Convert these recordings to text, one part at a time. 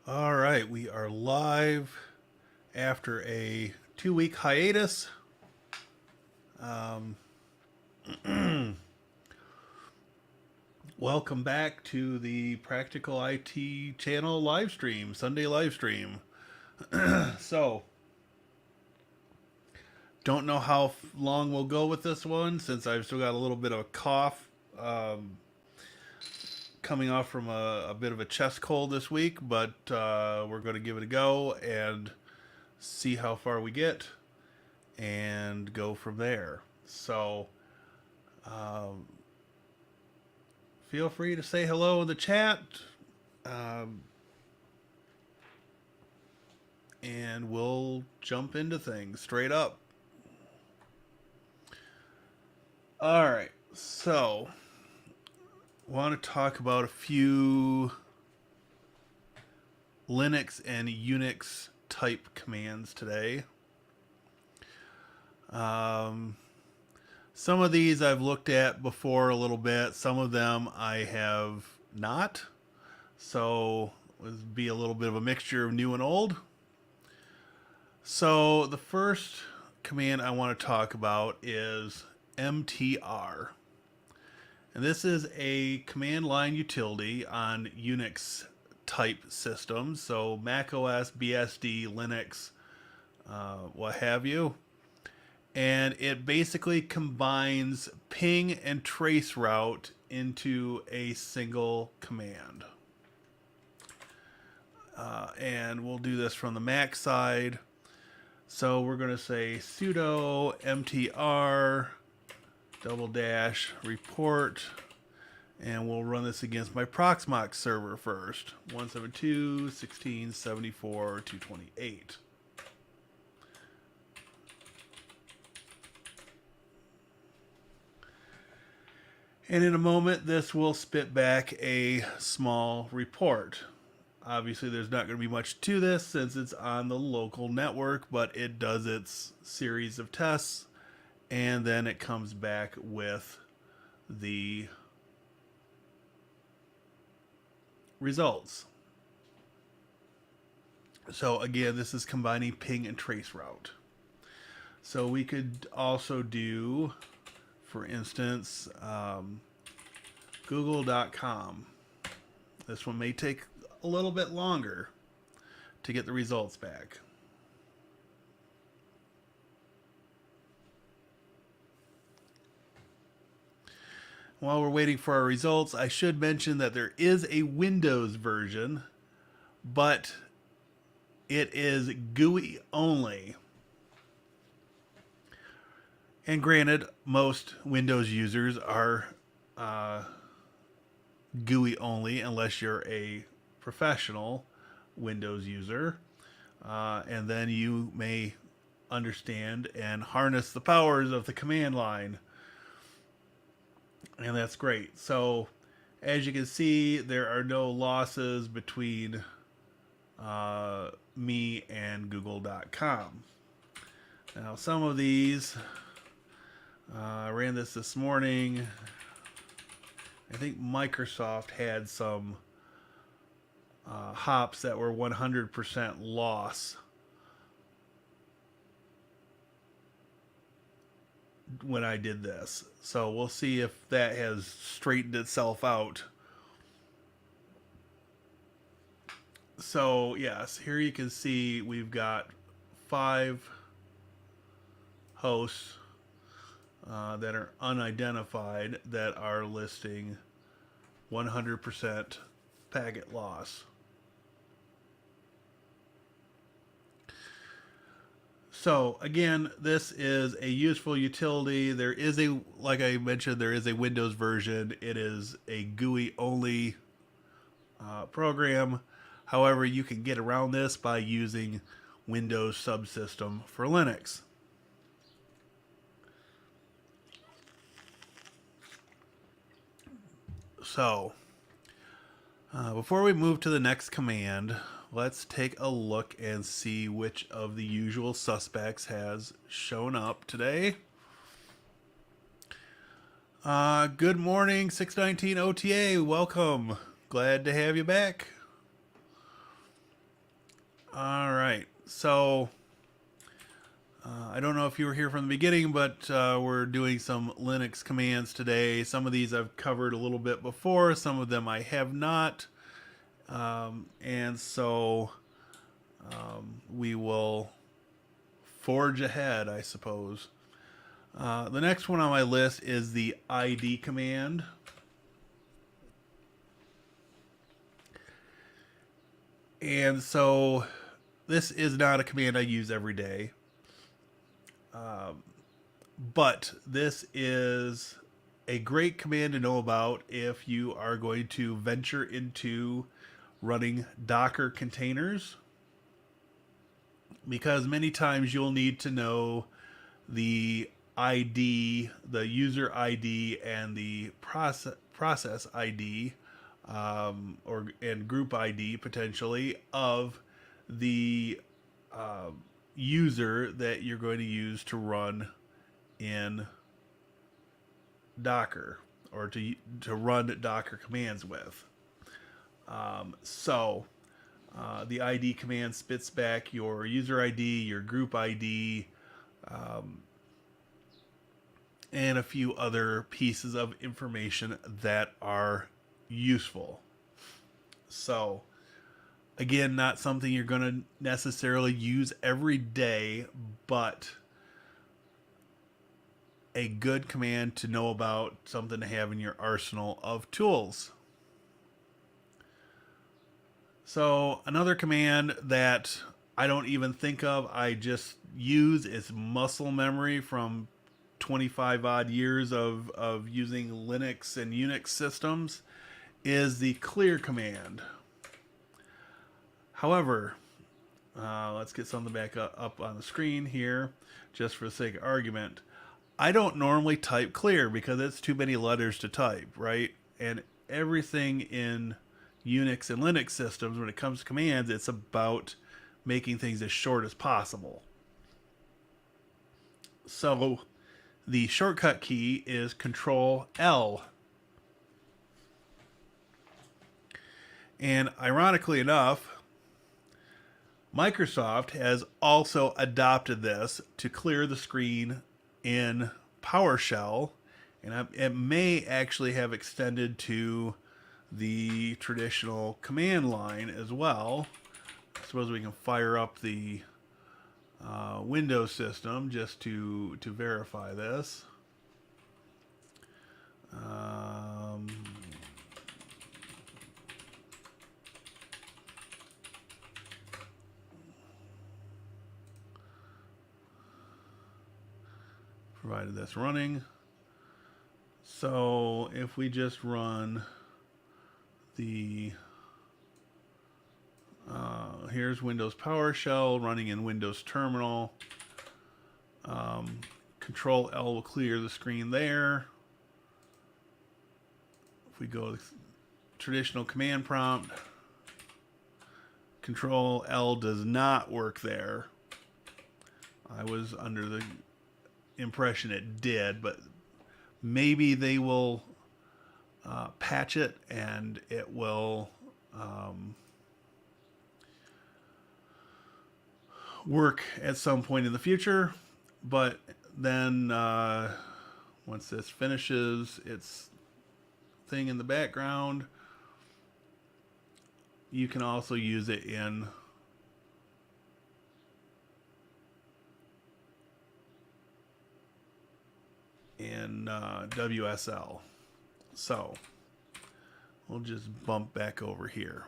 All right, we are live after a 2 week hiatus. Um, Welcome back to the Practical IT channel live stream, Sunday live stream. So, don't know how long we'll go with this one since I've still got a little bit of a cough coming off from a bit of a chest cold this week, but we're going to give it a go and see how far we get and go from there. So, um, feel free to say hello in the chat, um, and we'll jump into things straight up. All right, so want to talk about a few Linux and Unix type commands today. Some of these I've looked at before a little bit. Some of them I have not. So it would be a little bit of a mixture of new and old. So the first command I want to talk about is mtr. And this is a command line utility on Unix type systems. So Mac OS, BSD, Linux, what have you. And it basically combines ping and trace route into a single command. And we'll do this from the Mac side. So we're going to say sudo mtr --report, and we'll run this against my Proxmox server first. 172.16.74.228. And in a moment, this will spit back a small report. Obviously, there's not going to be much to this since it's on the local network, but it does its series of tests, and then it comes back with the results. So again, this is combining ping and trace route. So we could also do, for instance, google.com. This one may take a little bit longer to get the results back. While we're waiting for our results, I should mention that there is a Windows version, but it is GUI only. And granted, most Windows users are GUI only unless you're a professional Windows user. And then you may understand and harness the powers of the command line. And that's great. So, as you can see, there are no losses between me and Google.com. Now, some of these, I ran this morning. I think Microsoft had some hops that were 100% loss when I did this. So we'll see if that has straightened itself out. So yes, here you can see we've got 5 hosts that are unidentified that are listing 100% packet loss. So again, this is a useful utility. There is a, like I mentioned, there is a Windows version. It is a GUI only program. However, you can get around this by using Windows subsystem for Linux. So, before we move to the next command, let's take a look and see which of the usual suspects has shown up today. Good morning, 619 OTA. Welcome. Glad to have you back. All right. So I don't know if you were here from the beginning, but we're doing some Linux commands today. Some of these I've covered a little bit before, some of them I have not. And so we will forge ahead, I suppose. The next one on my list is the ID command. And so this is not a command I use every day. But this is a great command to know about if you are going to venture into running Docker containers, because many times you'll need to know the ID, the user ID, and the process ID, and group ID potentially of the user that you're going to use to run in Docker, or to run Docker commands with. The ID command spits back your user ID, your group ID, and a few other pieces of information that are useful. So, again, not something you're going to necessarily use every day, but a good command to know about, something to have in your arsenal of tools. So another command that I don't even think of, I just use, is muscle memory from 25 odd years of using Linux and Unix systems, is the clear command. However, let's get something back up on the screen here, just for the sake of argument. I don't normally type clear because it's too many letters to type, right? And everything in Unix and Linux systems, when it comes to commands, it's about making things as short as possible. So the shortcut key is Control L. And ironically enough, Microsoft has also adopted this to clear the screen in PowerShell, and it may actually have extended to the traditional command line as well. I suppose we can fire up the Windows system just to verify this. Provided that's running. So if we just run the here's Windows PowerShell running in Windows Terminal. Control L will clear the screen there. If we go to traditional command prompt, Control L does not work there. I was under the impression it did, but maybe they will patch it and it will work at some point in the future. But then once this finishes its thing in the background, you can also use it in WSL. So we'll just bump back over here.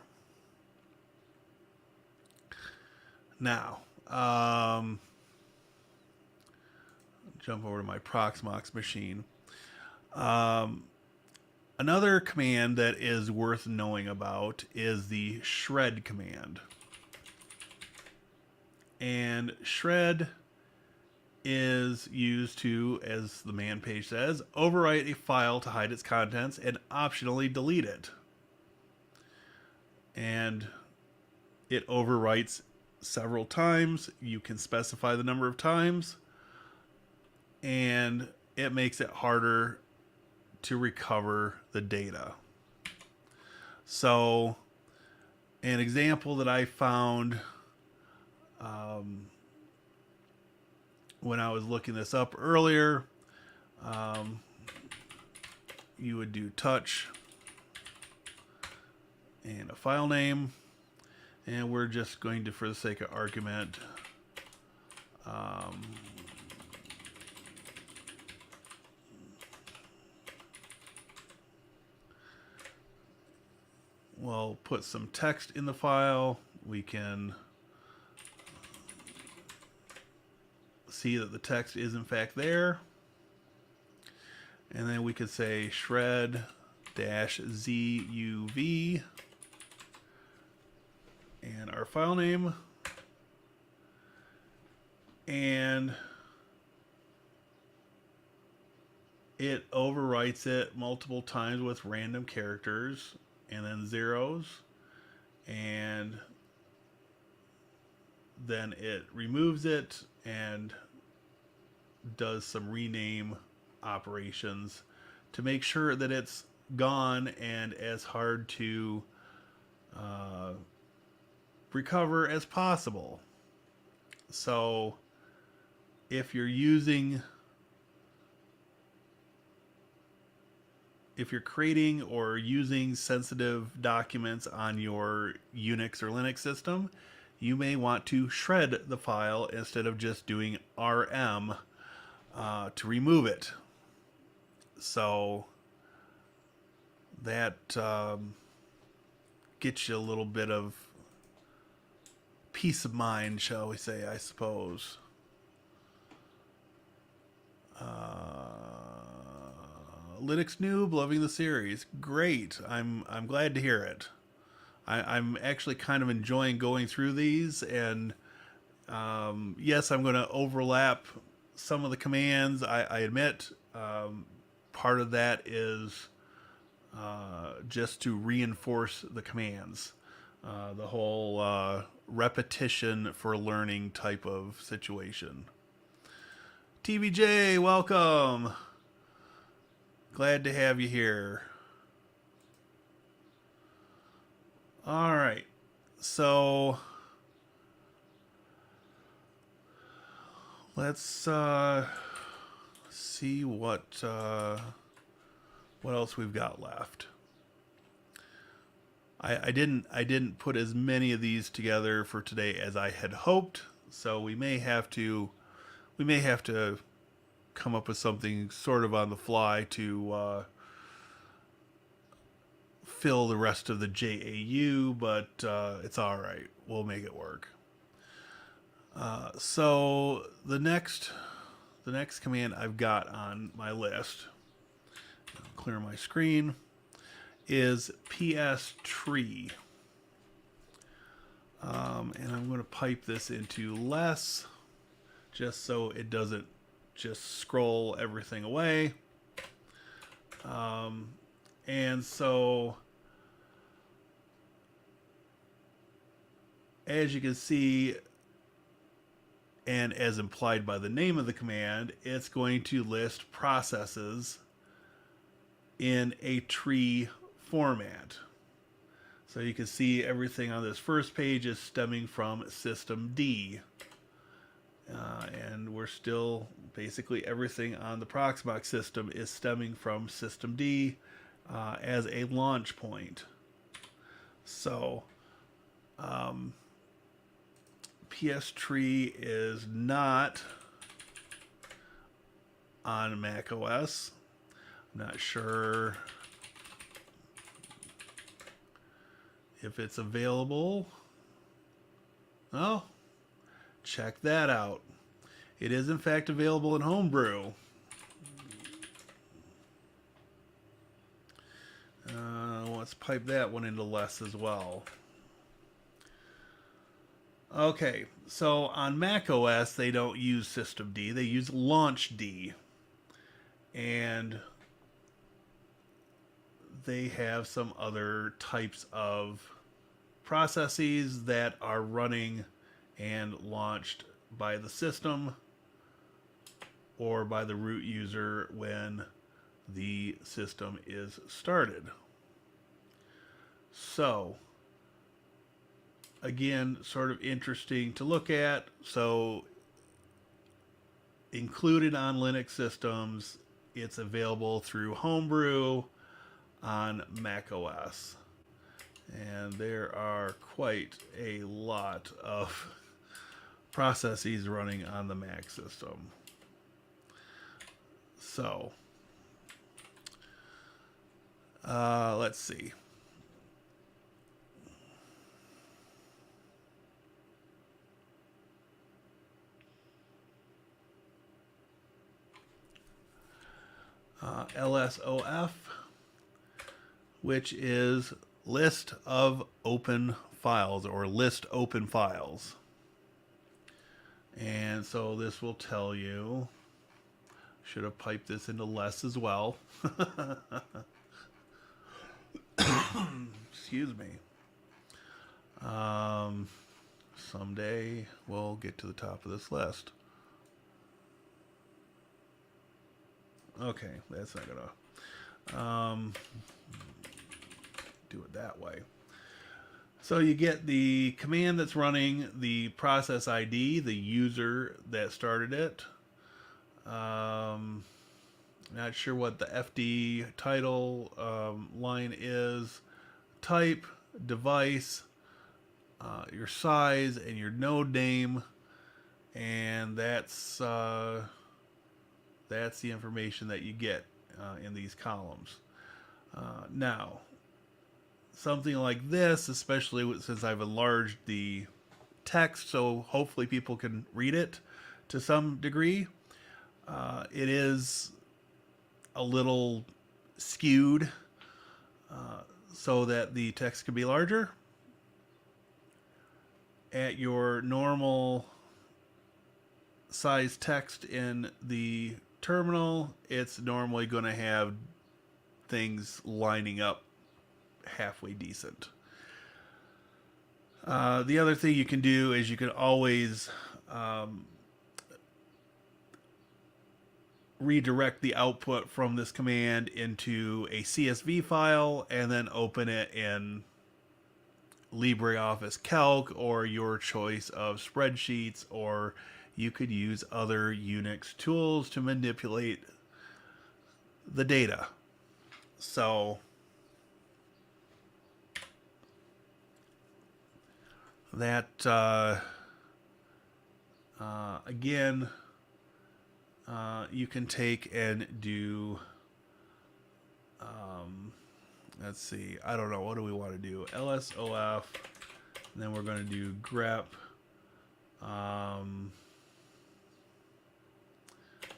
Now, jump over to my Proxmox machine. Another command that is worth knowing about is the shred command. And shred is used to, as the man page says, overwrite a file to hide its contents and optionally delete it. And it overwrites several times. You can specify the number of times, and it makes it harder to recover the data. So an example that I found When I was looking this up earlier, you would do touch and a file name, and we're just going to, for the sake of argument, we'll put some text in the file. We can see that the text is in fact there. And then we could say shred -zuv and our file name. And it overwrites it multiple times with random characters and then zeros, and then it removes it and does some rename operations to make sure that it's gone and as hard to recover as possible. So if you're creating or using sensitive documents on your Unix or Linux system, you may want to shred the file instead of just doing rm to remove it. So that gets you a little bit of peace of mind, shall we say, I suppose. Linux Noob, loving the series. Great. I'm glad to hear it. I'm actually kind of enjoying going through these, and yes, I'm going to overlap some of the commands. I admit part of that is just to reinforce the commands. The whole repetition for learning type of situation. TBJ, welcome. Glad to have you here. All right. So let's see what else we've got left. I didn't put as many of these together for today as I had hoped, so we may have to come up with something sort of on the fly to fill the rest of the JAU, but it's all right. We'll make it work. So the next command I've got on my list, clear my screen, is pstree. And I'm going to pipe this into less just so it doesn't just scroll everything away. And so as you can see, and as implied by the name of the command, it's going to list processes in a tree format. So you can see everything on this first page is stemming from systemd. And we're still, basically everything on the Proxmox system is stemming from systemd as a launch point. So pstree is not on Mac OS. I'm not sure if it's available. Oh, check that out. It is in fact available in Homebrew. Let's pipe that one into less as well. Okay, so on Mac OS they don't use systemd, they use launchd. And they have some other types of processes that are running and launched by the system or by the root user when the system is started. So again, sort of interesting to look at. So included on Linux systems, it's available through Homebrew on Mac OS. And there are quite a lot of processes running on the Mac system. So, let's see. LSOF, which is list of open files or list open files. And so this will tell you, should have piped this into less as well. Excuse me. Someday we'll get to the top of this list. Okay, that's not gonna do it that way. So you get the command that's running, the process ID, the user that started it. Not sure what the FD title line is. Type, device, your size, and your node name, and that's the information that you get in these columns. Now, something like this, especially since I've enlarged the text, so hopefully people can read it to some degree. It is a little skewed so that the text can be larger. At your normal size text in the terminal, it's normally going to have things lining up halfway decent. The other thing you can do is you can always redirect the output from this command into a CSV file and then open it in LibreOffice Calc or your choice of spreadsheets, or you could use other Unix tools to manipulate the data. So that again, you can take and do let's see, I don't know, what do we want to do? LSOF, and then we're going to do grep.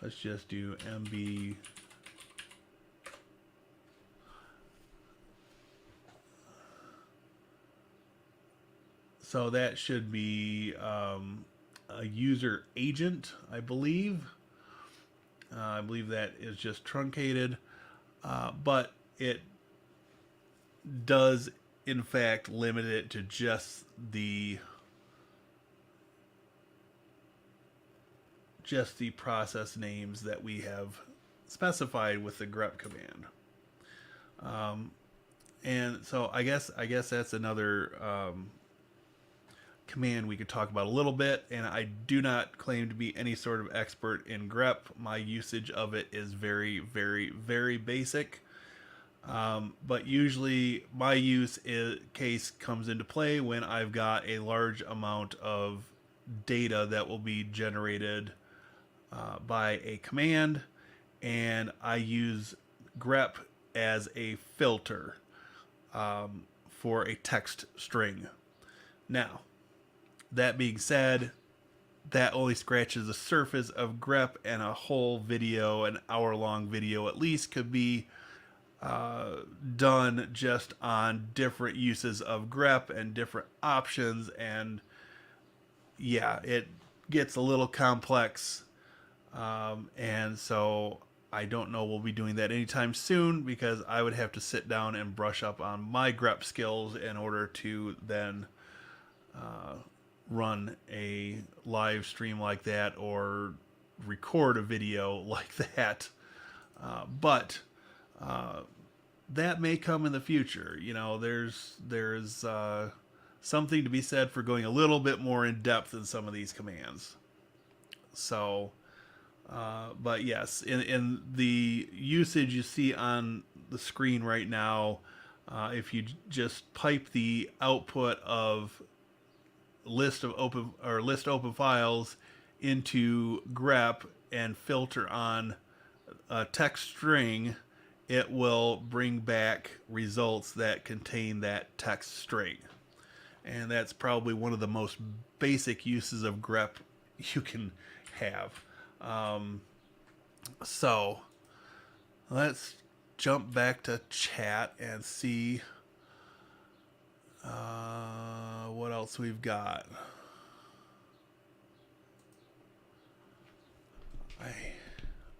Let's just do MB. So that should be a user agent, I believe. I believe that is just truncated, but it does in fact limit it to just the process names that we have specified with the grep command. And so I guess that's another command we could talk about a little bit, and I do not claim to be any sort of expert in grep. My usage of it is very, very, very basic. But usually my case comes into play when I've got a large amount of data that will be generated by a command, and I use grep as a filter for a text string. Now, that being said, that only scratches the surface of grep, and a whole video, an hour-long video at least, could be done just on different uses of grep and different options, and yeah, it gets a little complex, and so I don't know we'll be doing that anytime soon, because I would have to sit down and brush up on my grep skills in order to then run a live stream like that or record a video like that. But that may come in the future. You know, there's something to be said for going a little bit more in depth in some of these commands. So, but yes, in the usage you see on the screen right now, if you just pipe the output of list open files into grep and filter on a text string, it will bring back results that contain that text string. And that's probably one of the most basic uses of grep you can have. So let's jump back to chat and see what else we've got.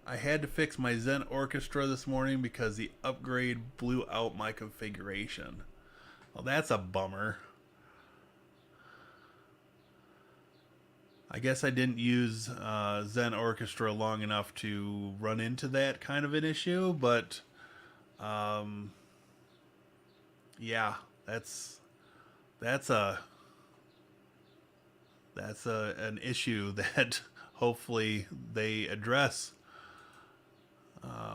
I had to fix my Zen Orchestra this morning because the upgrade blew out my configuration. Well, that's a bummer. I guess I didn't use Zen Orchestra long enough to run into that kind of an issue, but yeah, that's an issue that hopefully they address.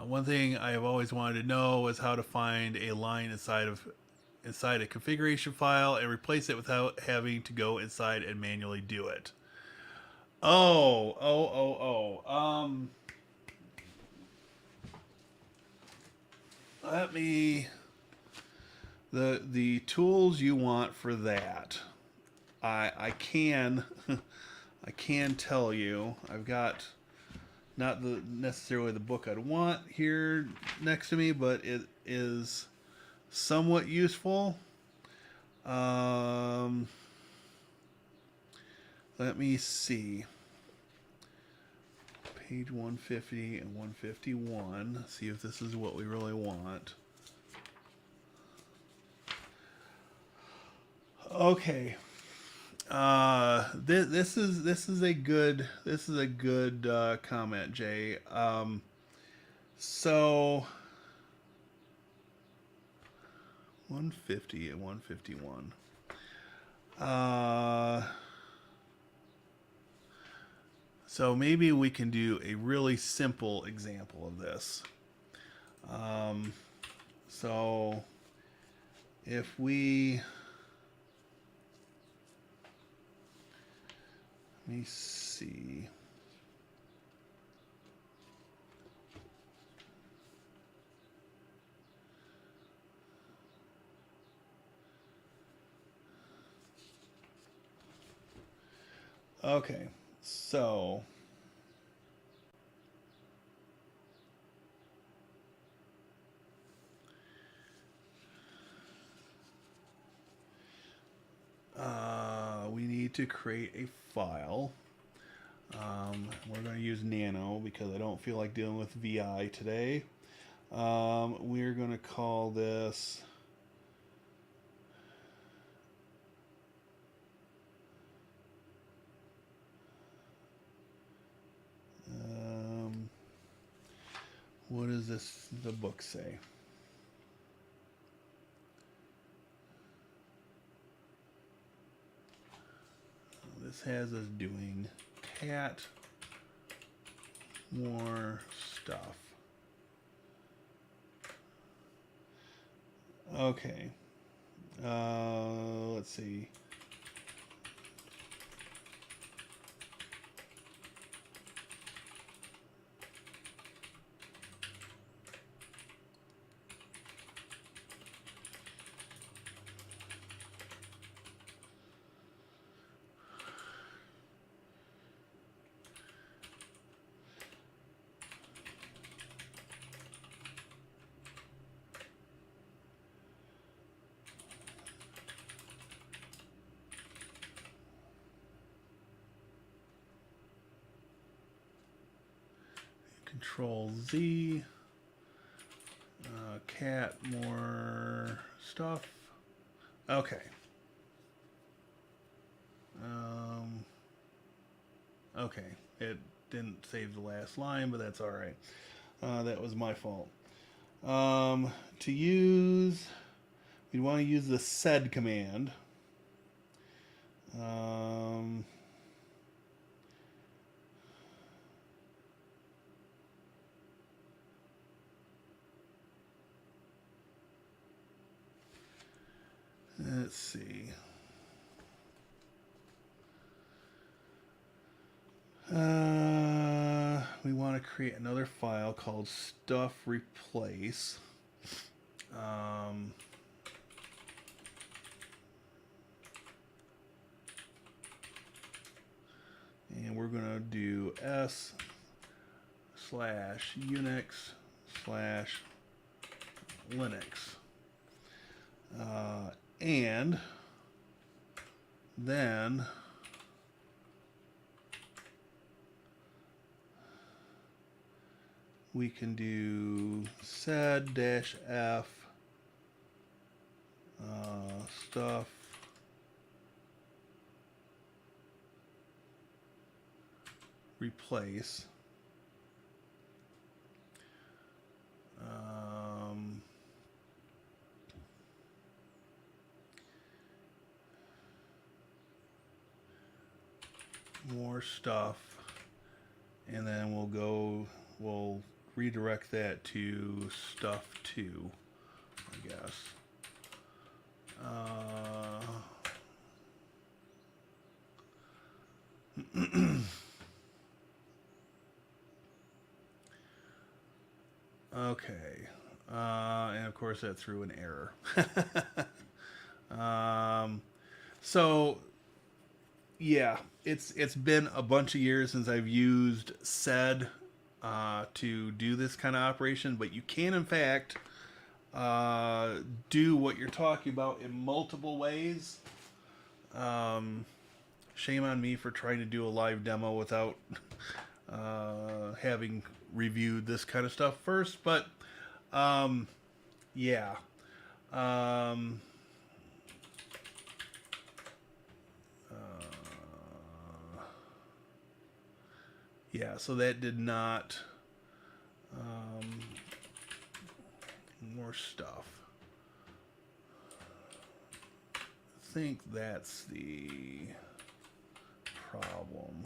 One thing I have always wanted to know is how to find a line inside a configuration file and replace it without having to go inside and manually do it. Let me the tools you want for that. I can I can tell you I've got not necessarily the book I'd want here next to me, but it is somewhat useful. Let me see. Page 150 and 151. See if this is what we really want. Okay. This is a good comment, Jay. So 150 and 151. So maybe we can do a really simple example of this. So if we let me see. Okay, so we need to create a file. We're going to use Nano because I don't feel like dealing with VI today. We're going to call this what does the book say? This has us doing cat more stuff. Okay. Let's see. Control Z, cat more stuff. Okay. Okay, it didn't save the last line, but that's all right. That was my fault. To use, we want to use the sed command. Um, let's see. We want to create another file called stuff replace. Um, and we're going to do s/Unix/Linux. And then we can do sed-f stuff replace more stuff, and then we'll redirect that to stuff 2, I guess. Okay, and of course that threw an error. So yeah, it's been a bunch of years since I've used sed to do this kind of operation, but you can in fact do what you're talking about in multiple ways. Shame on me for trying to do a live demo without having reviewed this kind of stuff first, but yeah. Yeah, so that did not more stuff. I think that's the problem.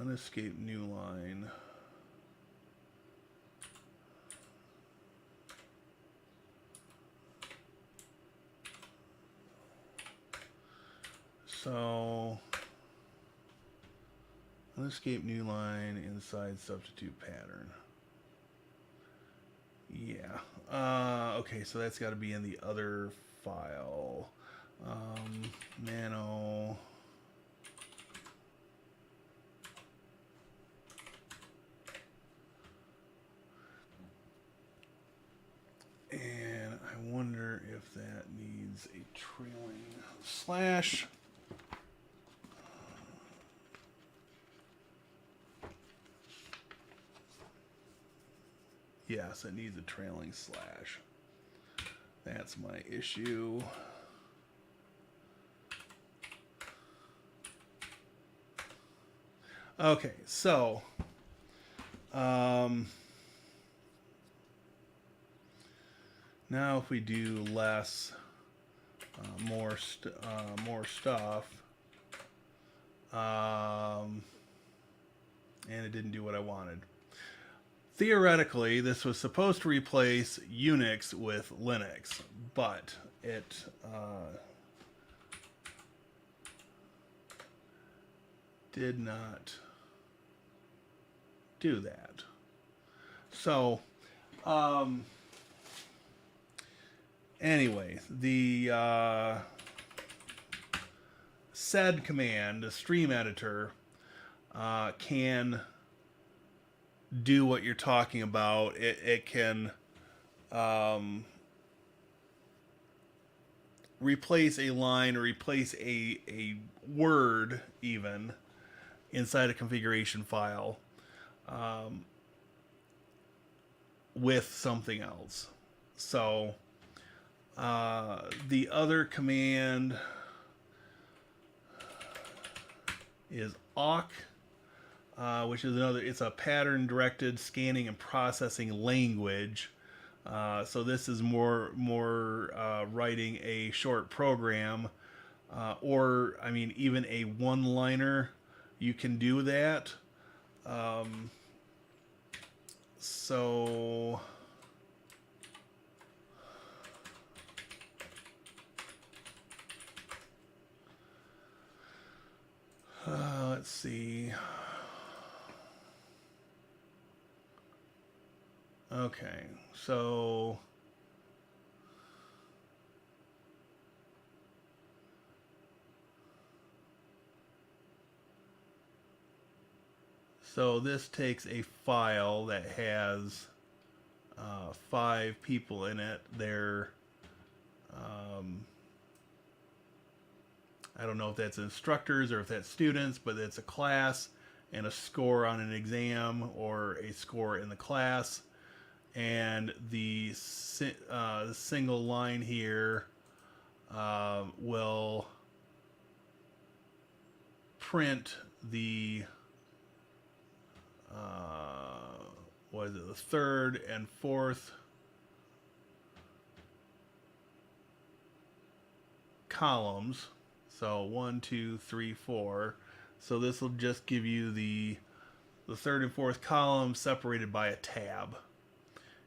Unescape new line. So unescape new line inside substitute pattern. Yeah. Okay, so that's got to be in the other file. Nano. And I wonder if that needs a trailing slash. Yes, it needs a trailing slash. That's my issue. Okay, so now if we do less, more stuff, and it didn't do what I wanted. Theoretically, this was supposed to replace Unix with Linux, but it did not do that. So, anyway, the sed command, the stream editor, can do what you're talking about. It can replace a line or replace a word even inside a configuration file with something else. So the other command is awk, which is it's a pattern directed scanning and processing language. So this is more writing a short program, or I mean even a one-liner. You can do that. Um, so let's see. Okay, so this takes a file that has 5 people in it. They're I don't know if that's instructors or if that's students, but it's a class and a score on an exam or a score in the class. And the single line here will print the what is it, the third and fourth columns. So 1, 2, 3, 4. So this will just give you the third and fourth column separated by a tab.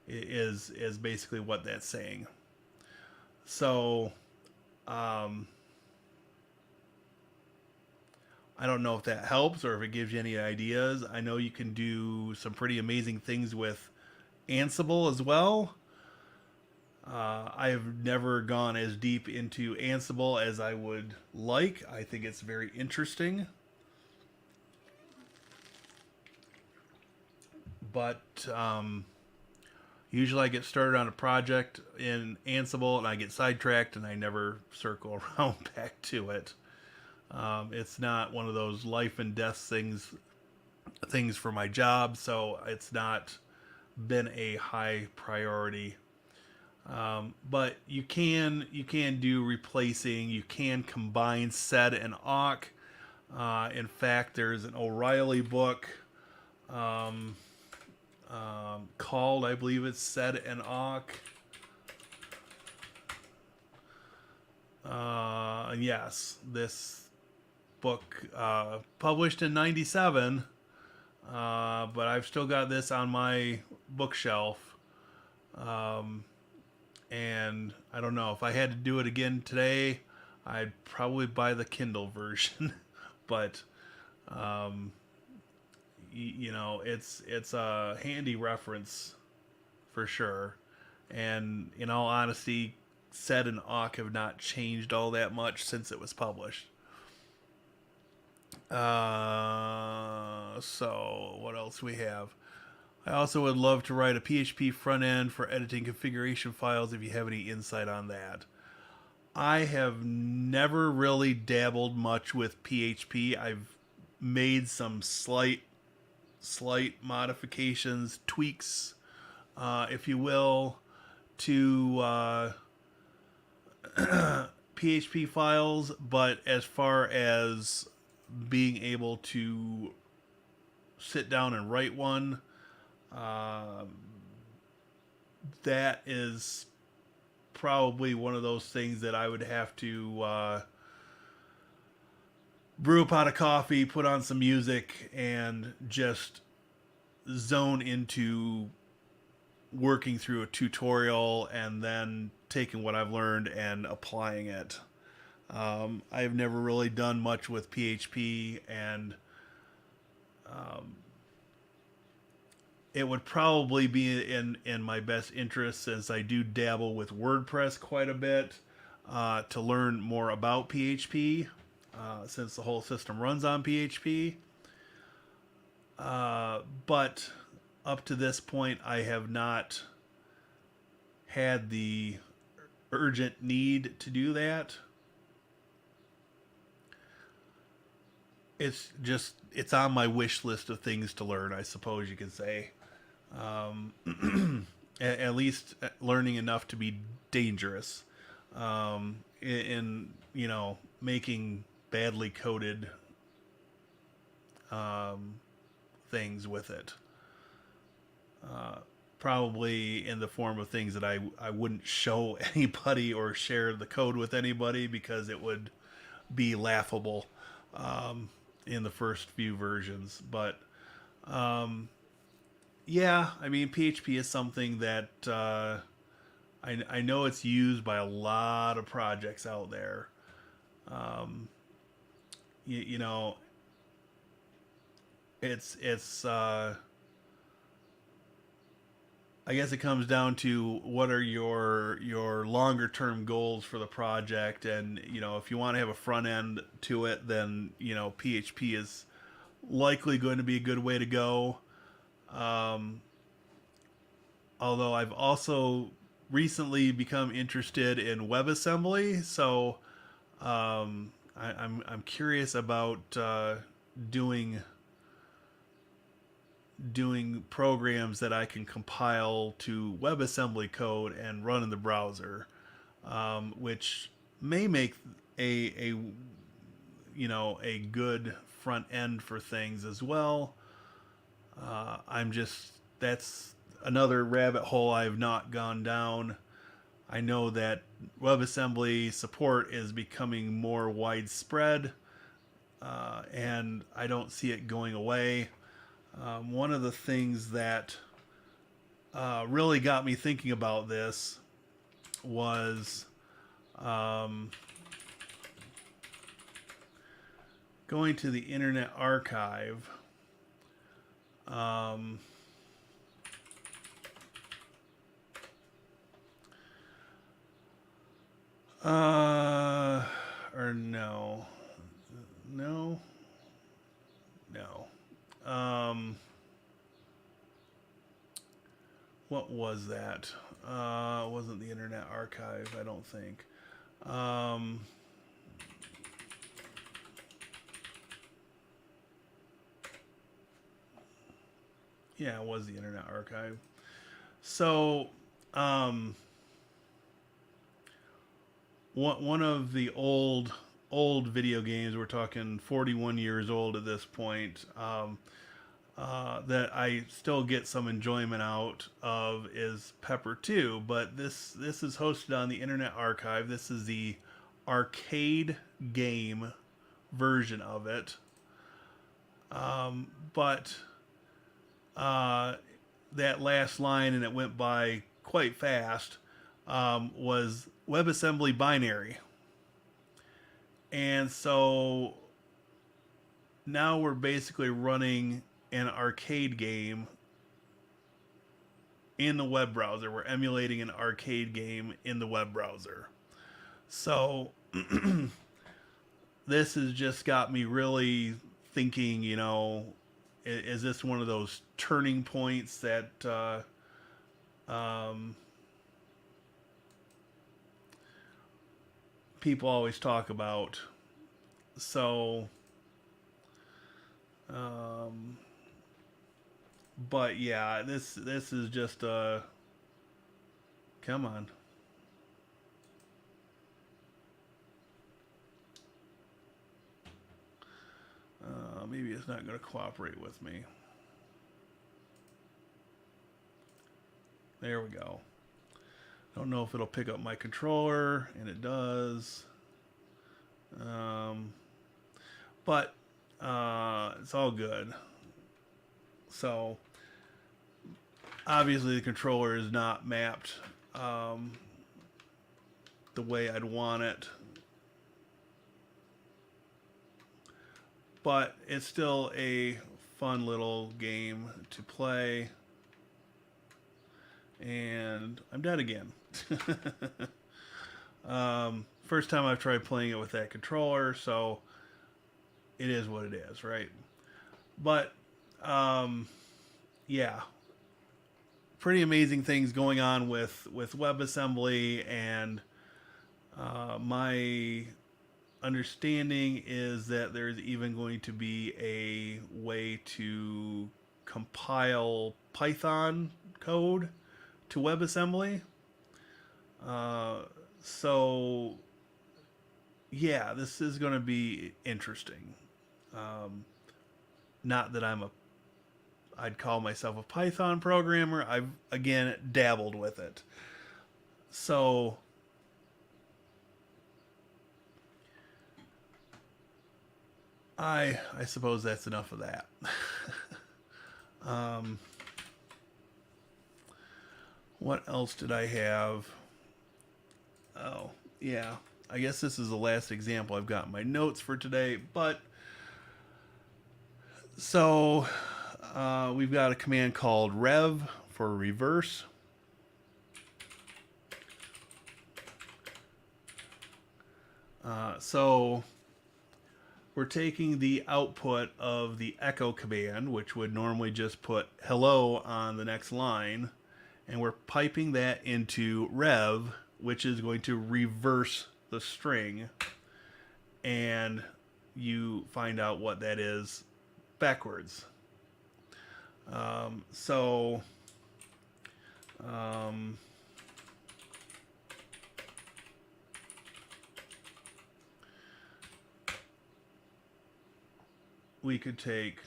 Is basically what that's saying. So I don't know if that helps or if it gives you any ideas. I know you can do some pretty amazing things with Ansible as well. I've never gone as deep into Ansible as I would like. I think it's very interesting. But usually I get started on a project in Ansible and I get sidetracked and I never circle around back to it. It's not one of those life and death things for my job, so it's not been a high priority. But you can do replacing. You can combine sed and awk. In fact, there's an O'Reilly book called, I believe it's Sed and awk. And yes, this book published in '97, but I've still got this on my bookshelf. And I don't know if I had to do it again today, I'd probably buy the Kindle version. But you know, it's a handy reference for sure. And in all honesty, Sed and awk have not changed all that much since it was published. So what else we have? I also would love to write a PHP front end for editing configuration files if you have any insight on that. I have never really dabbled much with PHP. I've made some slight modifications, tweaks, if you will, to PHP files, but as far as being able to sit down and write one, that is probably one of those things that I would have to brew a pot of coffee, put on some music, and just zone into working through a tutorial and then taking what I've learned and applying it. I've never really done much with PHP, and it would probably be in my best interest, since I do dabble with WordPress quite a bit, to learn more about PHP, since the whole system runs on PHP. But up to this point, I have not had the urgent need to do that. It's on my wish list of things to learn, I suppose you could say. At least learning enough to be dangerous, in you know, making badly coded things with it. probably in the form of things that I wouldn't show anybody or share the code with anybody because it would be laughable in the first few versions. But yeah, I mean, PHP is something that I know it's used by a lot of projects out there. Um, you know, it's I guess it comes down to what are your longer term goals for the project, and if you want to have a front end to it, then PHP is likely going to be a good way to go. Um, Although I've also recently become interested in WebAssembly, so I'm curious about doing doing programs that I can compile to WebAssembly code and run in the browser, which may make a a good front end for things as well. I'm just That's another rabbit hole I've not gone down. I know that WebAssembly support is becoming more widespread, and I don't see it going away. One of the things that really got me thinking about this was um, going to the Internet Archive. Um, or no, no, no. What was that? It wasn't the Internet Archive, I don't think. Um, yeah, it was the Internet Archive. So, um, one of the old video games, we're talking 41 years old at this point, that I still get some enjoyment out of is Pepper 2, but this is hosted on the Internet Archive. This is the arcade game version of it. But that last line, and it went by quite fast, was WebAssembly binary. And so now we're basically running an arcade game in the web browser. We're emulating an arcade game in the web browser. So this has just got me really thinking, is this one of those turning points that people always talk about? So, but yeah, this is just come on. Maybe it's not going to cooperate with me. There we go. Don't know if it'll pick up my controller, and it does. But it's all good. So obviously the controller is not mapped the way I'd want it, but it's still a fun little game to play. And I'm dead again. First time I've tried playing it with that controller, so it is what it is, right? But yeah, pretty amazing things going on with WebAssembly, and my understanding is that there's even going to be a way to compile Python code to WebAssembly. So yeah, this is going to be interesting. Not that I'm I'd call myself a Python programmer. I've, again, dabbled with it. So I suppose that's enough of that. um, what else did I have? Oh, yeah. I guess this is the last example I've got in my notes for today. But so we've got a command called rev for reverse. So we're taking the output of the echo command, which would normally just put hello on the next line, and we're piping that into rev, which is going to reverse the string, and you find out what that is backwards. So we could take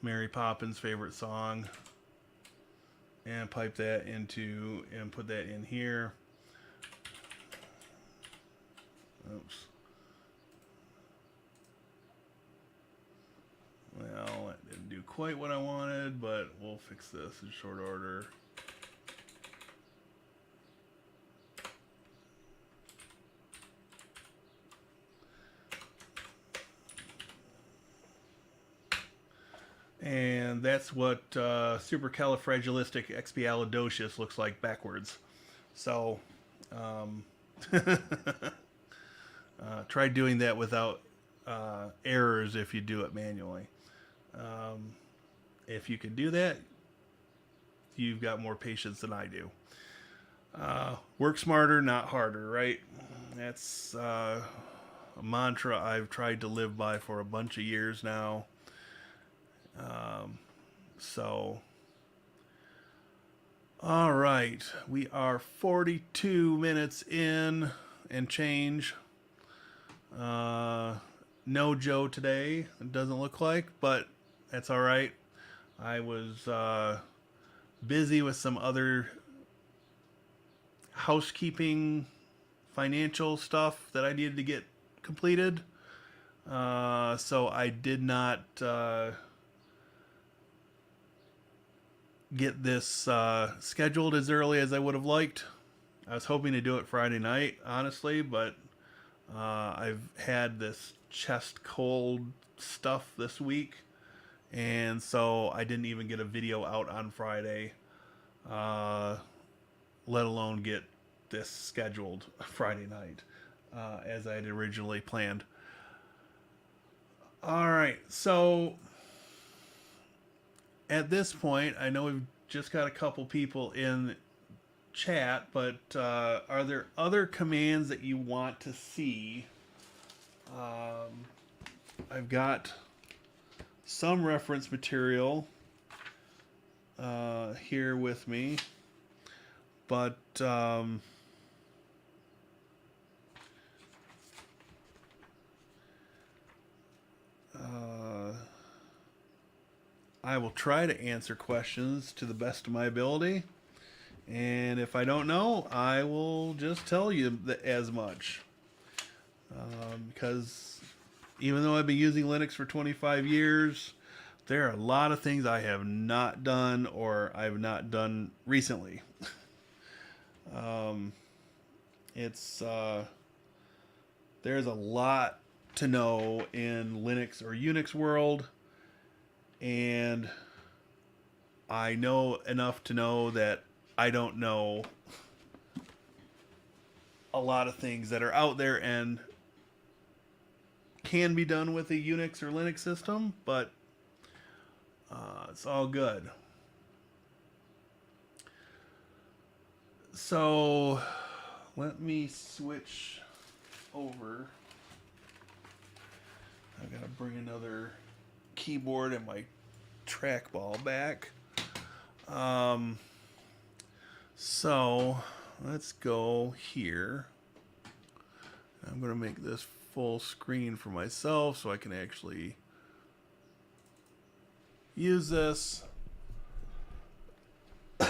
Mary Poppins' favorite song and pipe that into and put that in here. Oops. Well, that didn't do quite what I wanted, but we'll fix this in short order. And that's what supercalifragilisticexpialidocious looks like backwards. So, try doing that without errors if you do it manually. If you can do that, you've got more patience than I do. Work smarter, not harder, right? That's a mantra I've tried to live by for a bunch of years now. So, all right, we are 42 minutes in and change. No Joe today, it doesn't look like, but that's all right. I was busy with some other housekeeping financial stuff that I needed to get completed. So I did not get this scheduled as early as I would have liked. I was hoping to do it Friday night, honestly, but I've had this chest cold stuff this week, and so I didn't even get a video out on Friday, let alone get this scheduled Friday night as I had originally planned. All right, so at this point, I know we've just got a couple people in chat, but are there other commands that you want to see? I've got some reference material here with me, but I will try to answer questions to the best of my ability. And if I don't know, I will just tell you as much. Because even though I've been using Linux for 25 years, there are a lot of things I have not done or I've not done recently. There's a lot to know in Linux or Unix world, and I know enough to know that I don't know a lot of things that are out there and can be done with a Unix or Linux system, but it's all good. So let me switch over. I've got to bring another keyboard and my trackball back. So let's go here. I'm going to make this full screen for myself so I can actually use this a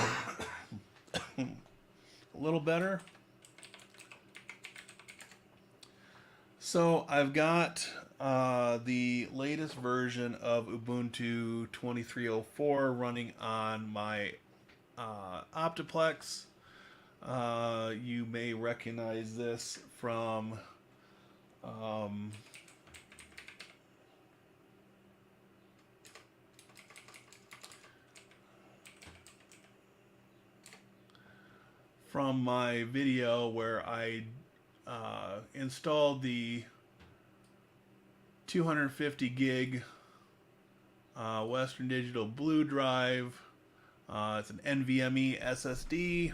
little better. So I've got the latest version of Ubuntu 23.04 running on my Optiplex. You may recognize this from my video where I installed the 250 gig Western Digital Blue drive. It's an NVMe SSD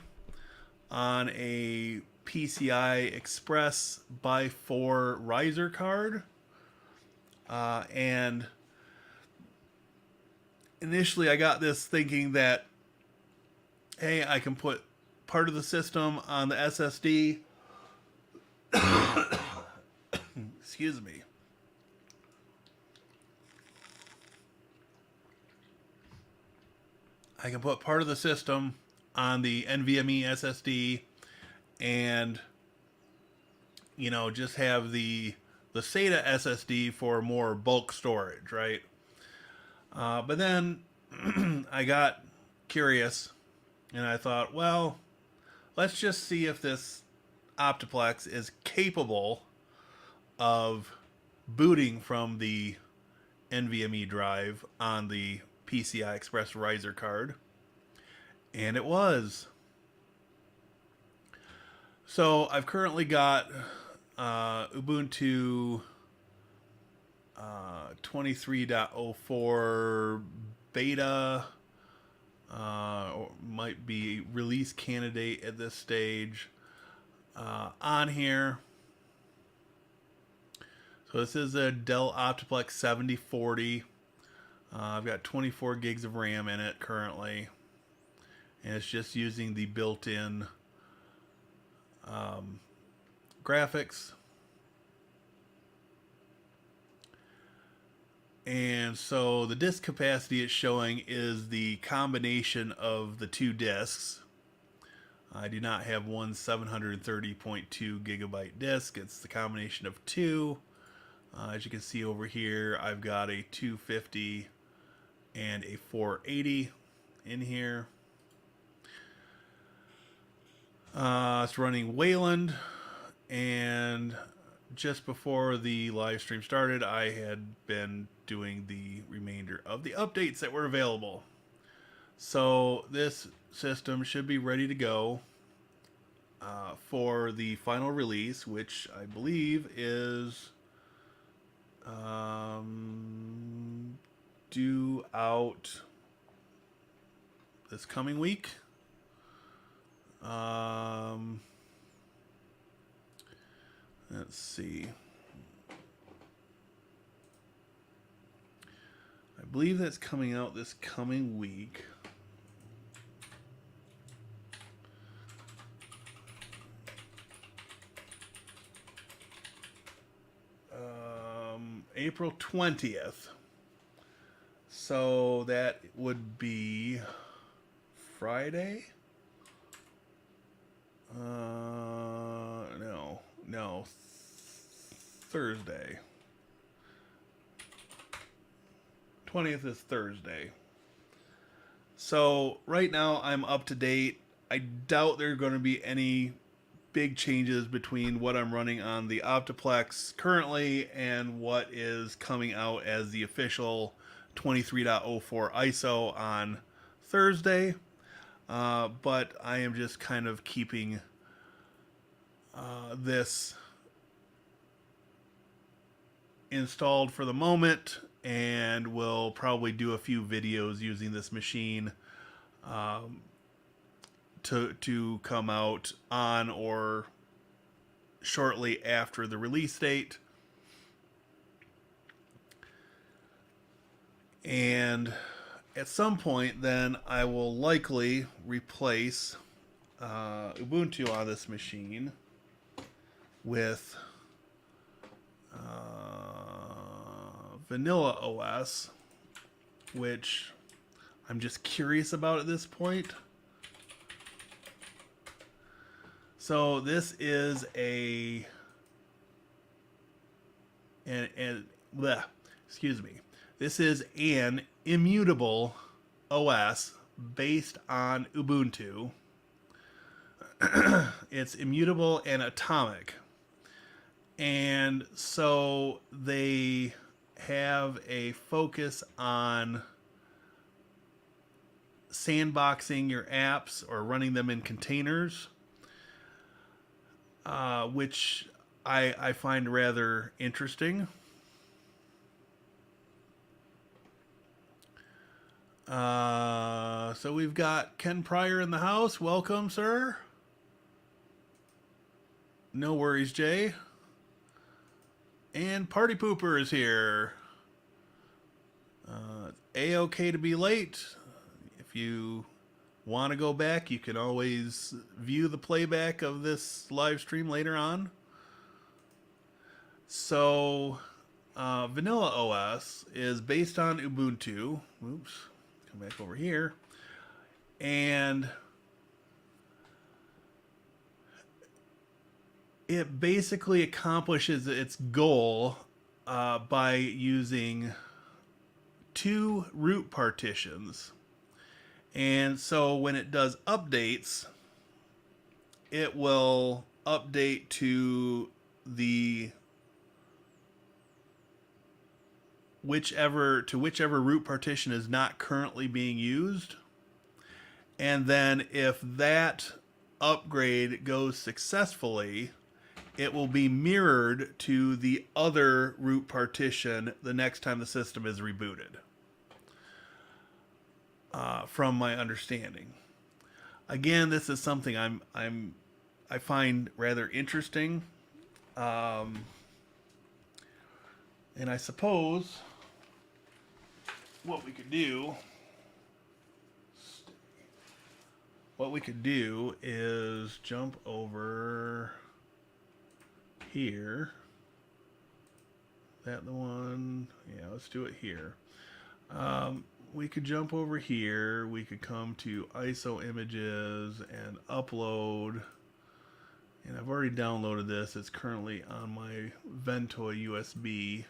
on a PCI Express by 4 riser card. And initially I got this thinking that, hey, I can put part of the system on the SSD. Excuse me. I can put part of the system on the NVMe SSD and, you know, just have the SATA SSD for more bulk storage, right? But then I got curious and I thought, well, let's just see if this Optiplex is capable of booting from the NVMe drive on the PCI Express riser card. And it was. So I've currently got Ubuntu 23.04 beta, or might be release candidate at this stage, on here. So this is a Dell Optiplex 7040. I've got 24 gigs of RAM in it currently, and it's just using the built-in graphics. And so the disk capacity it's showing is the combination of the two disks. I do not have one 730.2 gigabyte disk. It's the combination of two. As you can see over here, I've got a 250 and a 480 in here. It's running Wayland, and just before the live stream started, I had been doing the remainder of the updates that were available. So this system should be ready to go for the final release, which I believe is due out this coming week. Let's see. I believe that's coming out this coming week. April 20th. So that would be Friday? No. Thursday. 20th is Thursday. So right now I'm up to date. I doubt there are going to be any big changes between what I'm running on the Optiplex currently and what is coming out as the official 23.04 ISO on Thursday. But I am just kind of keeping this installed for the moment, and will probably do a few videos using this machine to come out on or shortly after the release date. And at some point then I will likely replace Ubuntu on this machine with Vanilla OS, which I'm just curious about at this point. So this is This is an immutable OS based on Ubuntu. It's immutable and atomic. And so they have a focus on sandboxing your apps or running them in containers, which I find rather interesting. So we've got Ken Pryor in the house. Welcome, sir. No worries, Jay. And Party Pooper is here. A-okay to be late. If you want to go back, you can always view the playback of this live stream later on. So, Vanilla OS is based on Ubuntu. Oops, come back over here. And it basically accomplishes its goal by using 2 root partitions. And so when it does updates, it will update to the whichever root partition is not currently being used. And then if that upgrade goes successfully, it will be mirrored to the other root partition the next time the system is rebooted. From my understanding, again, this is something I find rather interesting, and I suppose what we could do is jump over here. That the one? Yeah, let's do it here. We could jump over here. We could come to ISO images and upload. And I've already downloaded this. It's currently on my Ventoy USB.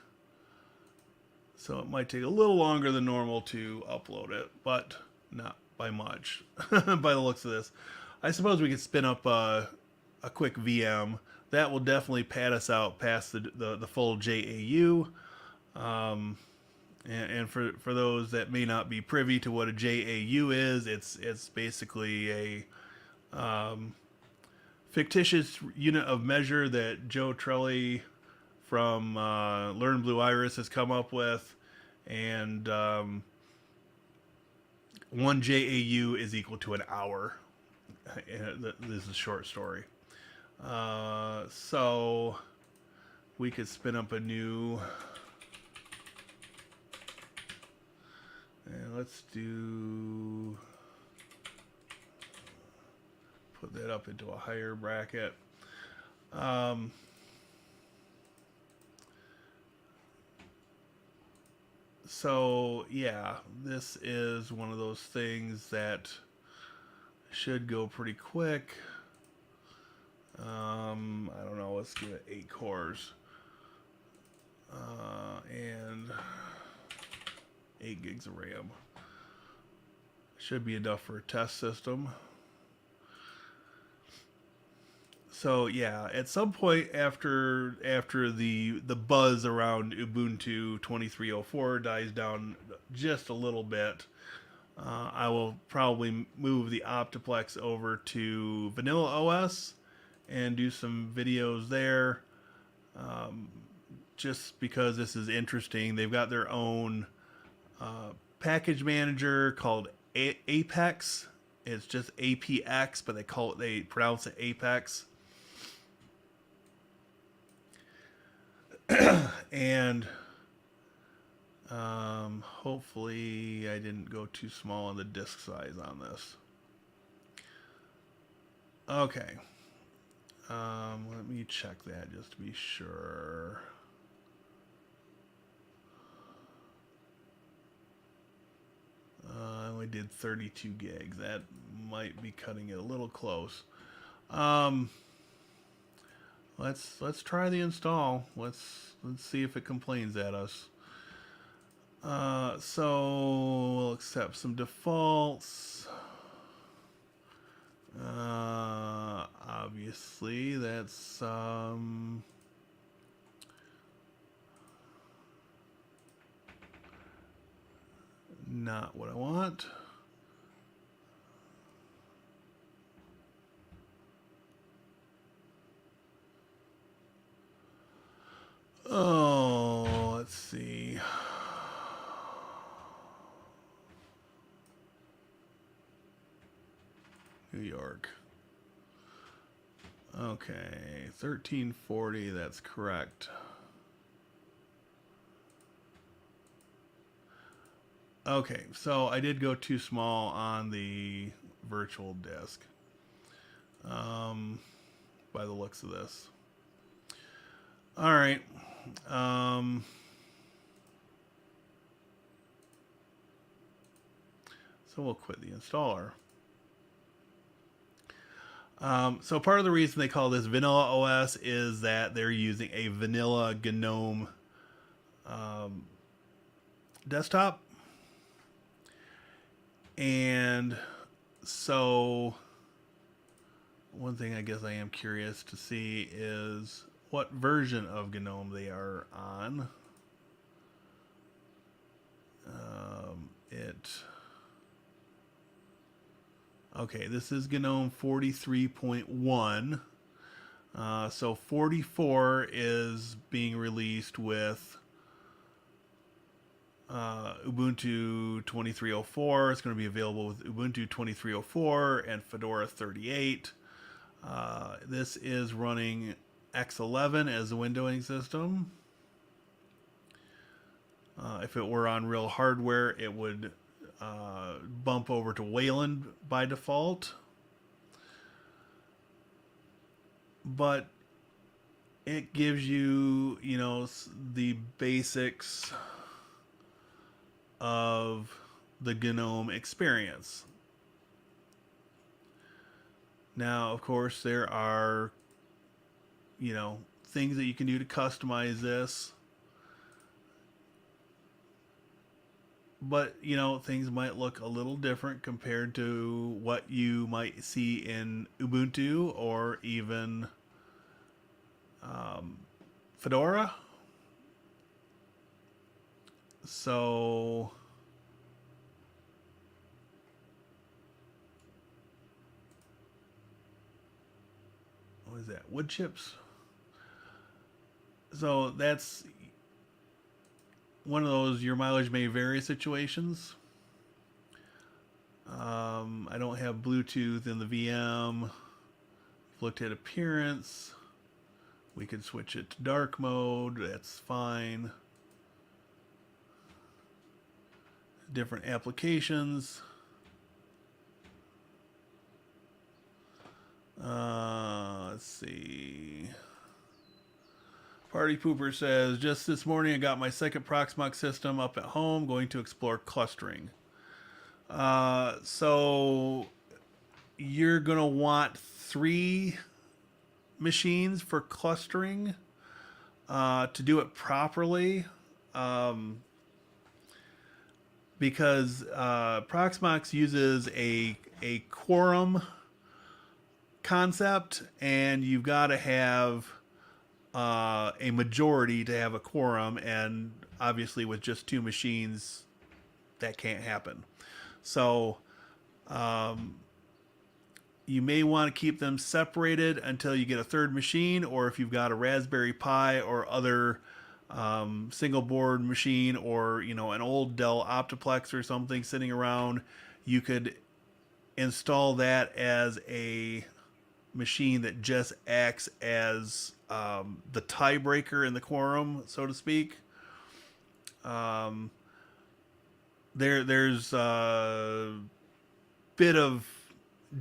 So it might take a little longer than normal to upload it, but not by much by the looks of this. I suppose we could spin up a quick VM. That will definitely pad us out past the full JAU. And for those that may not be privy to what a JAU is, it's basically a fictitious unit of measure that Joe Trelli from Learn Blue Iris has come up with, and 1 JAU is equal to an hour. This is a short story. So we could spin up a new, and let's put that up into a higher bracket. So yeah, this is one of those things that should go pretty quick. I don't know, let's give it 8 cores. And 8 gigs of RAM. Should be enough for a test system. So yeah, at some point after the buzz around Ubuntu 23.04 dies down just a little bit, I will probably move the Optiplex over to Vanilla OS and do some videos there, just because this is interesting. They've got their own package manager called Apex. It's just APX, but they pronounce it Apex. And hopefully I didn't go too small on the disk size on this. Okay. Let me check that just to be sure. only did 32 gigs. That might be cutting it a little close. Um, let's try the install. Let's see if it complains at us. So we'll accept some defaults. Obviously that's not what I want. Oh, let's see. New York. Okay, 1340, that's correct. Okay, so I did go too small on the virtual disk. By the looks of this. All right. So we'll quit the installer. So part of the reason they call this Vanilla OS is that they're using a vanilla GNOME desktop. And so one thing I guess I am curious to see is what version of GNOME they are on. Okay, this is GNOME 43.1. So 44 is being released with Ubuntu 2304. It's going to be available with Ubuntu 2304 and Fedora 38. This is running X11 as a windowing system. If it were on real hardware, it would bump over to Wayland by default. But it gives you, you know, the basics of the GNOME experience. Now, of course, there are, you know, things that you can do to customize this. But, you know, things might look a little different compared to what you might see in Ubuntu or even Fedora. So what is that? Wood chips. So that's one of those your mileage may vary situations. I don't have Bluetooth in the VM. Looked at appearance. We could switch it to dark mode. That's fine. Different applications. Let's see. Party Pooper says, just this morning I got my second Proxmox system up at home, going to explore clustering. So you're going to want 3 machines for clustering to do it properly. Because Proxmox uses a quorum concept, and you've got to have a majority to have a quorum, and obviously with just 2 machines that can't happen. So you may want to keep them separated until you get a 3rd machine, or if you've got a Raspberry Pi or other single board machine, or, you know, an old Dell Optiplex or something sitting around, you could install that as a machine that just acts as the tiebreaker in the quorum, so to speak. There's a bit of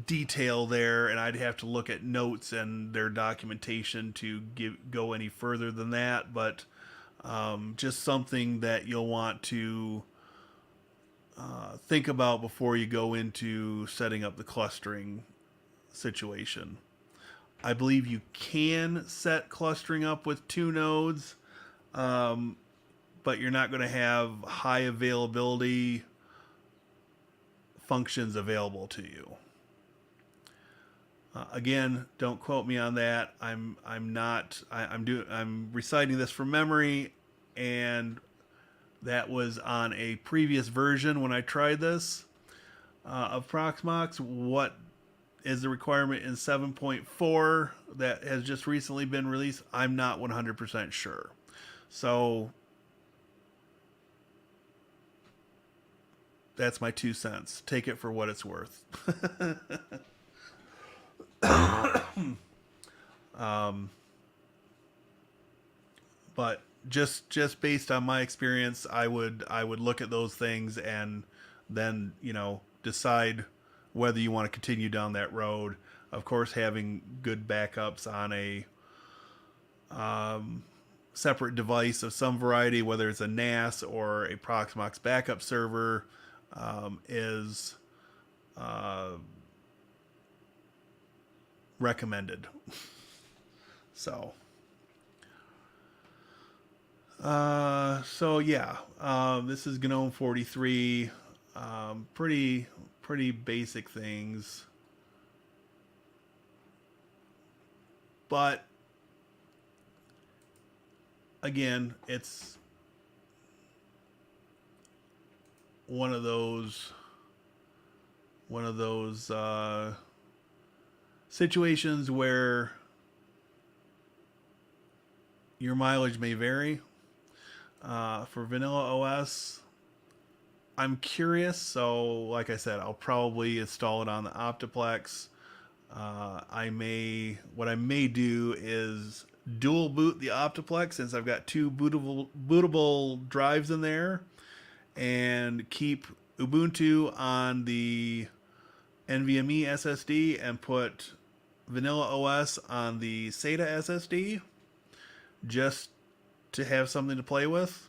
detail there, and I'd have to look at notes and their documentation to go any further than that, but just something that you'll want to think about before you go into setting up the clustering situation. I believe you can set clustering up with 2 nodes, but you're not going to have high availability functions available to you. Again, don't quote me on that. I'm reciting this from memory, and that was on a previous version when I tried this of Proxmox. What is the requirement in 7.4 that has just recently been released? I'm not 100% sure. So that's my 2 cents. Take it for what it's worth. But just based on my experience, I would look at those things and then decide whether you want to continue down that road. Of course, having good backups on a separate device of some variety, whether it's a NAS or a Proxmox backup server, is recommended. So yeah, this is GNOME 43. Pretty basic things, but again, it's one of those situations where your mileage may vary. For vanilla OS, I'm curious, so like I said, I'll probably install it on the Optiplex. What I may do is dual boot the Optiplex, since I've got 2 bootable drives in there, and keep Ubuntu on the NVMe SSD and put vanilla OS on the SATA SSD, just to have something to play with.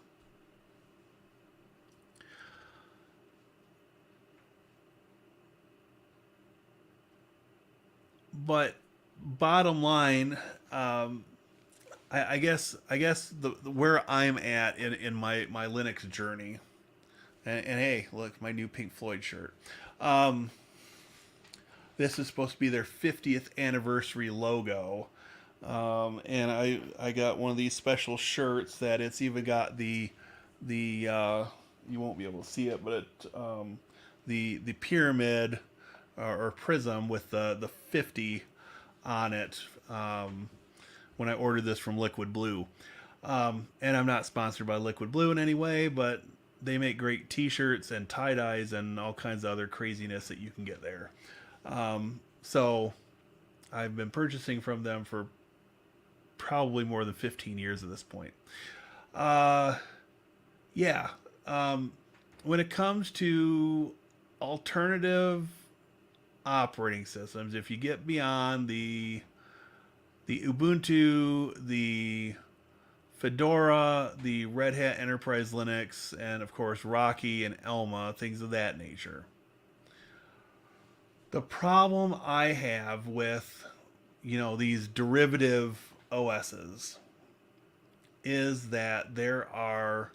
But bottom line, I guess where I'm at in my Linux journey, and hey, look, my new Pink Floyd shirt. This is supposed to be their 50th anniversary logo. And I got one of these special shirts that it's even got the you won't be able to see it, but the pyramid or prism with the 50 on it. When I ordered this from Liquid Blue, and I'm not sponsored by Liquid Blue in any way, but they make great T-shirts and tie-dyes and all kinds of other craziness that you can get there. So I've been purchasing from them for probably more than 15 years at this point. Yeah. When it comes to alternative operating systems, if you get beyond the Ubuntu, the Fedora, the Red Hat Enterprise Linux, and of course Rocky and Elma, things of that nature. The problem I have with, these derivative OSs is that there are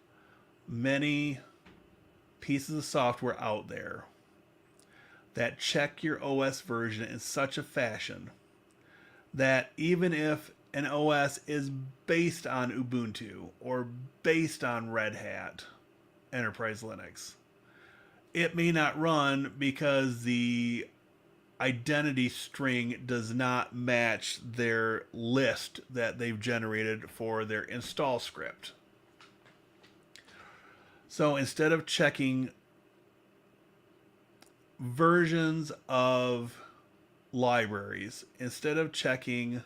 many pieces of software out there that check your OS version in such a fashion that even if an OS is based on Ubuntu or based on Red Hat Enterprise Linux, it may not run because the identity string does not match their list that they've generated for their install script. So instead of checking versions of libraries, instead of checking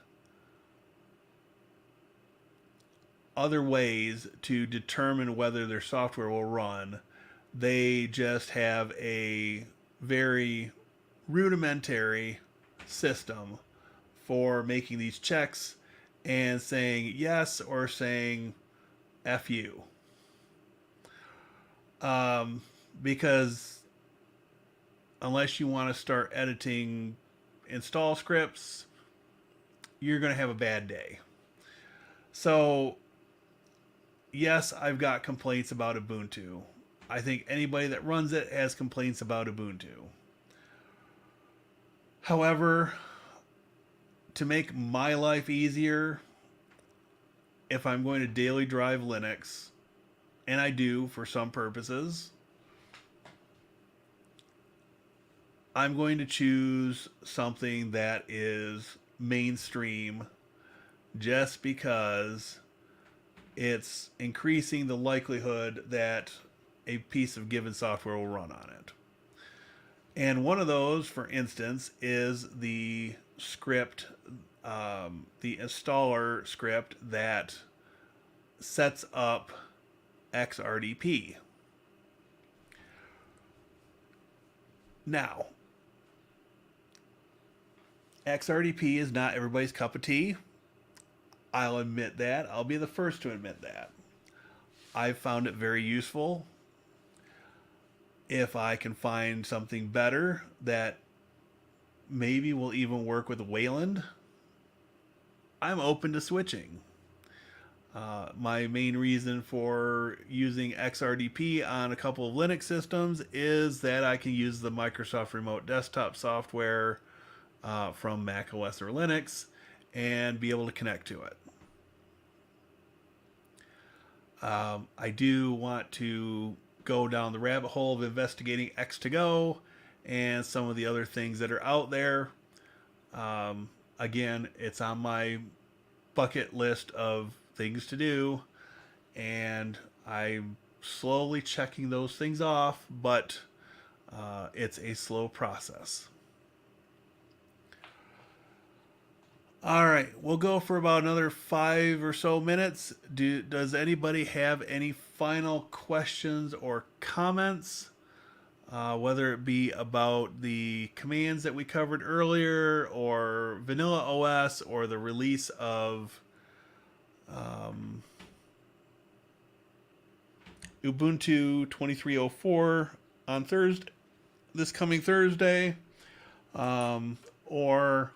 other ways to determine whether their software will run, they just have a very rudimentary system for making these checks and saying yes or saying F you. because unless you want to start editing install scripts, you're going to have a bad day. So, yes, I've got complaints about Ubuntu. I think anybody that runs it has complaints about Ubuntu. However, to make my life easier, if I'm going to daily drive Linux, and I do for some purposes, I'm going to choose something that is mainstream just because it's increasing the likelihood that a piece of given software will run on it. And one of those, for instance, is the script, the installer script that sets up XRDP. Now, XRDP is not everybody's cup of tea. I'll admit that. I'll be the first to admit that. I've found it very useful. If I can find something better that maybe will even work with Wayland, I'm open to switching. My main reason for using XRDP on a couple of Linux systems is that I can use the Microsoft Remote Desktop software from Mac OS or Linux and be able to connect to it. I do want to go down the rabbit hole of investigating X2Go and some of the other things that are out there. Again, it's on my bucket list of things to do, and I'm slowly checking those things off, but it's a slow process. All right, we'll go for about another 5 or so minutes. Does anybody have any final questions or comments? Whether it be about the commands that we covered earlier, or Vanilla OS, or the release of Ubuntu 2304 on Thursday, this coming Thursday, or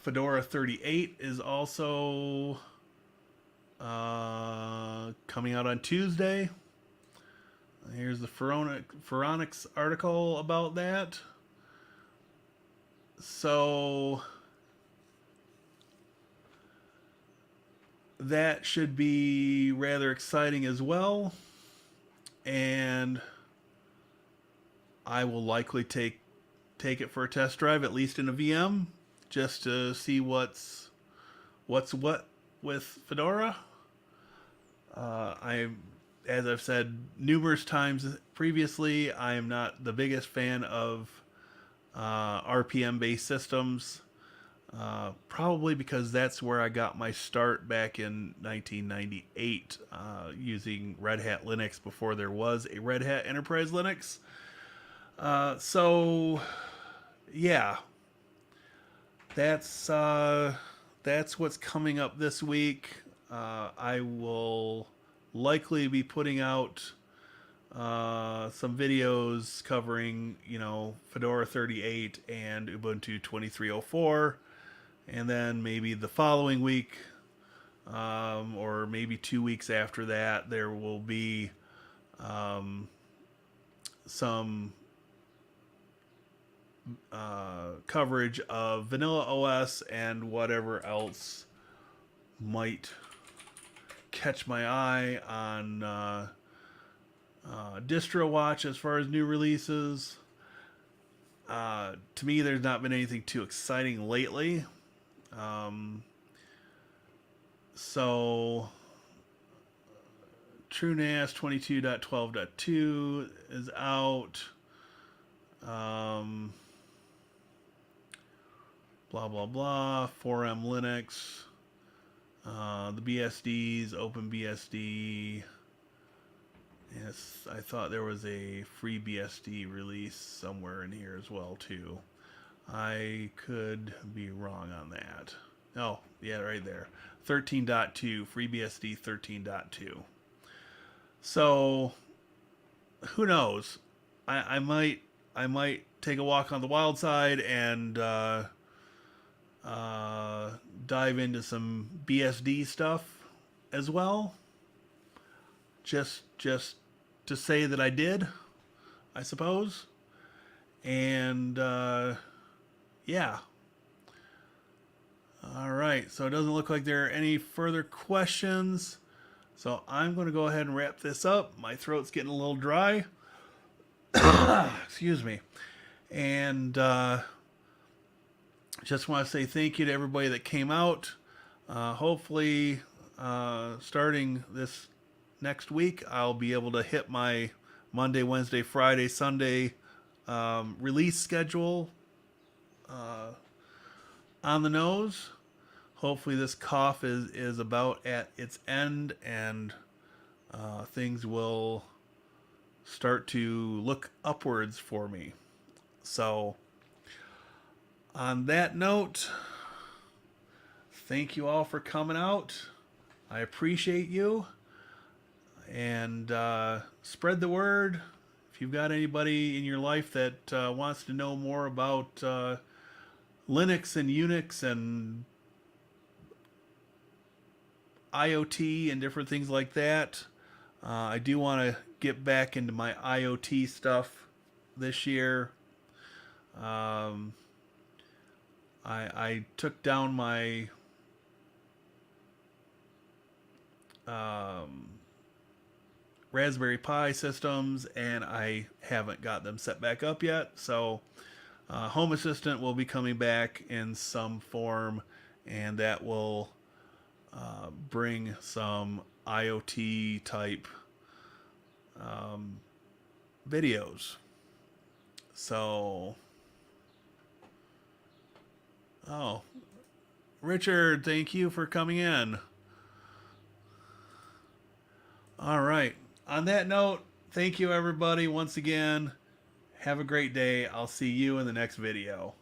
Fedora 38 is also coming out on Tuesday. Here's the Phoronix article about that. So that should be rather exciting as well. And I will likely take it for a test drive, at least in a VM, just to see what's what with Fedora. As I've said numerous times previously, I am not the biggest fan of RPM-based systems, probably because that's where I got my start back in 1998, using Red Hat Linux before there was a Red Hat Enterprise Linux. So, yeah, that's what's coming up this week. I will likely be putting out some videos covering, Fedora 38 and Ubuntu 2304, and then maybe the following week, or maybe 2 weeks after that, there will be some coverage of Vanilla OS and whatever else might catch my eye on DistroWatch as far as new releases. To me, there's not been anything too exciting lately. So TrueNAS 22.12.2 is out. Blah blah blah. 4M Linux. The BSDs, OpenBSD. Yes, I thought there was a free BSD release somewhere in here as well too. I could be wrong on that. Oh, yeah, right there. 13.2, FreeBSD 13.2. So who knows? I might take a walk on the wild side and uh, dive into some BSD stuff as well. Just to say that I did, I suppose. And yeah. All right. So it doesn't look like there are any further questions. So I'm going to go ahead and wrap this up. My throat's getting a little dry. Excuse me. And just want to say thank you to everybody that came out. Hopefully, starting this next week, I'll be able to hit my Monday, Wednesday, Friday, Sunday release schedule on the nose. Hopefully, this cough is about at its end and things will start to look upwards for me. So, on that note, thank you all for coming out. I appreciate you. And spread the word. If you've got anybody in your life that wants to know more about Linux and Unix and IoT and different things like that, I do want to get back into my IoT stuff this year. I took down my Raspberry Pi systems and I haven't got them set back up yet. So Home Assistant will be coming back in some form, and that will bring some IoT type videos. So, oh, Richard, thank you for coming in. All right. On that note, thank you everybody once again. Have a great day. I'll see you in the next video.